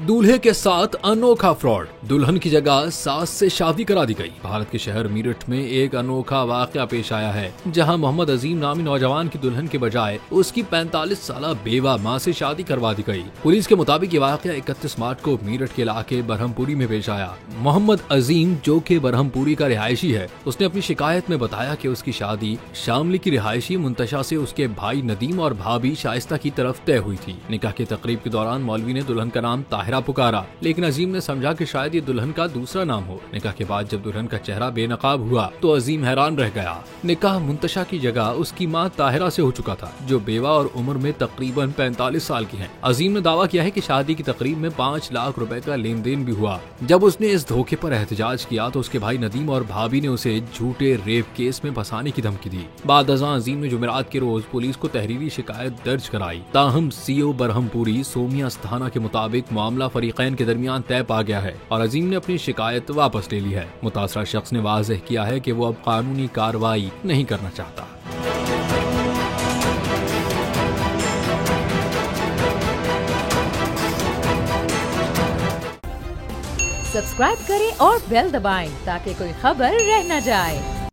दूल्हे के साथ अनोखा फ्रॉड, दुल्हन की जगह सास से शादी करा दी गई। भारत के शहर मीरठ में एक अनोखा वाकया पेश आया है, जहां मोहम्मद अजीम नामी नौजवान की दुल्हन के बजाय उसकी 45 साल बेवा मां से शादी करवा दी गई। पुलिस के मुताबिक ये वाकया 31 मार्च को मीरठ के इलाके बरहमपुरी में पेश आया। मोहम्मद अजीम, जो कि बरहमपुरी का रिहायशी है, उसने अपनी शिकायत में बताया कि उसकी शादी शामली की रिहायशी मुंतशा से उसके भाई नदीम और भाभी शाइस्ता की तरफ तय हुई थी। निकाह की तकरीब के दौरान मौलवी ने दुल्हन का नाम ताहिरा पुकारा, लेकिन अजीम ने समझा कि शायद ये दुल्हन का दूसरा नाम हो। निकाह के बाद जब दुल्हन का चेहरा बेनकाब हुआ तो अजीम हैरान रह गया। निकाह मुंतशा की जगह उसकी मां ताहिरा से हो चुका था, जो बेवा और उम्र में तकरीबन 45 साल की है। अजीम ने दावा किया है कि शादी की तकरीब में 5 लाख रुपए का लेन देन भी हुआ। जब उसने इस धोखे पर एहतजाज किया तो उसके भाई नदीम और भाभी ने उसे झूठे रेप केस में फंसाने की धमकी दी। बाद अज़ां अजीम ने जुमेरात के रोज पुलिस को तहरीरी शिकायत दर्ज कराई। ताहम सीओ बरहमपुरी सोमिया अस्थाना के मुताबिक मामला फरीकैन के दरमियान तय पा गया है और अजीम ने अपनी शिकायत वापस ले ली है। मुतासरा शख्स ने वाज़ेह किया है कि वो अब कानूनी कार्रवाई नहीं करना चाहता। सब्सक्राइब करें और बेल दबाएं ताकि कोई खबर रह न जाए।